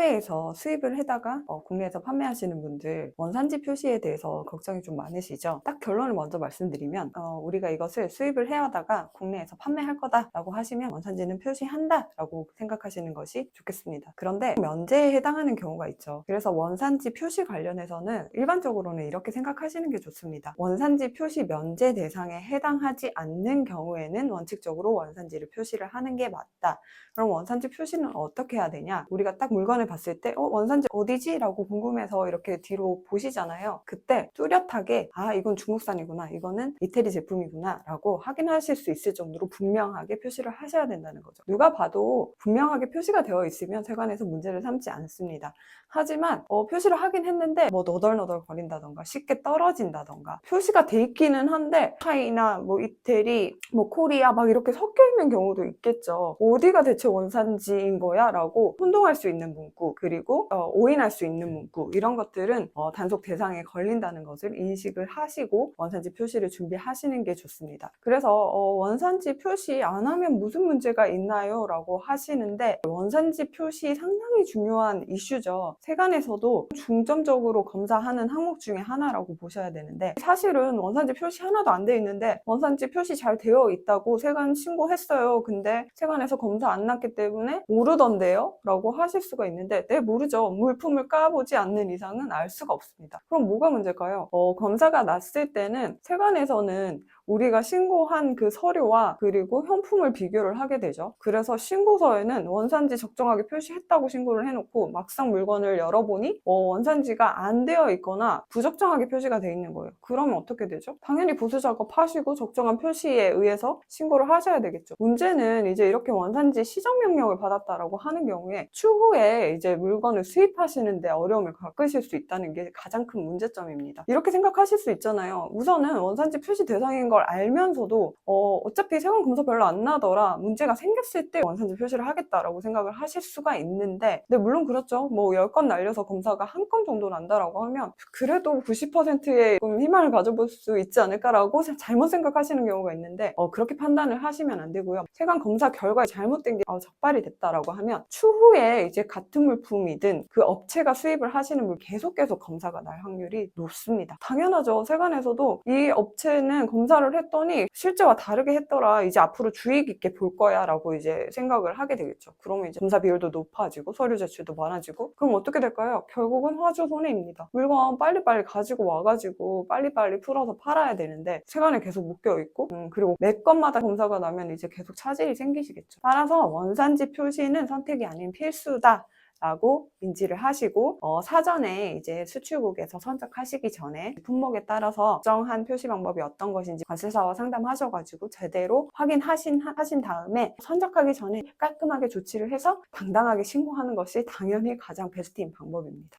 해외에서 수입을 해다가 국내에서 판매하시는 분들 원산지 표시에 대해서 걱정이 좀 많으시죠? 딱 결론을 먼저 말씀드리면 우리가 이것을 수입을 해하다가 국내에서 판매할 거다라고 하시면 원산지는 표시한다라고 생각하시는 것이 좋겠습니다. 그런데 면제에 해당하는 경우가 있죠. 그래서 원산지 표시 관련해서는 일반적으로는 이렇게 생각하시는 게 좋습니다. 원산지 표시 면제 대상에 해당하지 않는 경우에는 원칙적으로 원산지를 표시를 하는 게 맞다. 그럼 원산지 표시는 어떻게 해야 되냐? 우리가 딱 물건을 봤을 때 원산지 어디지? 라고 궁금해서 이렇게 뒤로 보시잖아요. 그때 뚜렷하게 이건 중국산이구나, 이거는 이태리 제품이구나 라고 확인하실 수 있을 정도로 분명하게 표시를 하셔야 된다는 거죠. 누가 봐도 분명하게 표시가 되어 있으면 세관에서 문제를 삼지 않습니다. 하지만 표시를 하긴 했는데 너덜너덜 거린다던가 쉽게 떨어진다던가 표시가 돼 있기는 한데 차이나 이태리, 코리아 막 이렇게 섞여 있는 경우도 있겠죠. 어디가 대체 원산지인 거야? 라고 혼동할 수 있는 문구, 그리고 오인할 수 있는 문구, 이런 것들은 단속 대상에 걸린다는 것을 인식을 하시고 원산지 표시를 준비하시는 게 좋습니다. 그래서 원산지 표시 안 하면 무슨 문제가 있나요? 라고 하시는데 원산지 표시 상당히 중요한 이슈죠. 세관에서도 중점적으로 검사하는 항목 중에 하나라고 보셔야 되는데, 사실은 원산지 표시 하나도 안 돼 있는데 원산지 표시 잘 되어 있다고 세관 신고했어요. 근데 세관에서 검사 안 났기 때문에 모르던데요? 라고 하실 수가 있는데, 네, 모르죠. 물품을 까보지 않는 이상은 알 수가 없습니다. 그럼 뭐가 문제일까요? 검사가 났을 때는 세관에서는 우리가 신고한 그 서류와 그리고 현품을 비교를 하게 되죠. 그래서 신고서에는 원산지 적정하게 표시했다고 신고를 해놓고 막상 물건을 열어보니 원산지가 안 되어 있거나 부적정하게 표시가 돼 있는 거예요. 그러면 어떻게 되죠? 당연히 보수 작업하시고 적정한 표시에 의해서 신고를 하셔야 되겠죠. 문제는 이제 이렇게 원산지 시정 명령을 받았다라고 하는 경우에 추후에 이제 물건을 수입하시는데 어려움을 겪으실 수 있다는 게 가장 큰 문제점입니다. 이렇게 생각하실 수 있잖아요. 우선은 원산지 표시 대상인 걸 알면서도 어차피 세관 검사 별로 안 나더라, 문제가 생겼을 때 원산지 표시를 하겠다라고 생각을 하실 수가 있는데, 네, 물론 그렇죠. 10건 날려서 검사가 한 건 정도 난다라고 하면 그래도 90%의 희망을 가져볼 수 있지 않을까라고 잘못 생각하시는 경우가 있는데, 그렇게 판단을 하시면 안 되고요. 세관 검사 결과에 잘못된 게 적발이 됐다라고 하면 추후에 이제 같은 물품이든 그 업체가 수입을 하시는 물 계속 검사가 날 확률이 높습니다. 당연하죠. 세관에서도 이 업체는 검사를 했더니 실제와 다르게 했더라, 이제 앞으로 주의 깊게 볼 거야 라고 이제 생각을 하게 되겠죠. 그러면 이제 검사 비율도 높아지고 서류 제출도 많아지고, 그럼 어떻게 될까요? 결국은 화주 손해입니다. 물건 빨리빨리 가지고 와가지고 빨리빨리 풀어서 팔아야 되는데 세관에 계속 묶여있고, 그리고 매 건마다 검사가 나면 이제 계속 차질이 생기시겠죠. 따라서 원산지 표시는 선택이 아닌 필수다 라고 인지를 하시고, 사전에 이제 수출국에서 선적하시기 전에 품목에 따라서 적정한 표시 방법이 어떤 것인지 관세사와 상담하셔가지고 제대로 확인하신 다음에 선적하기 전에 깔끔하게 조치를 해서 당당하게 신고하는 것이 당연히 가장 베스트인 방법입니다.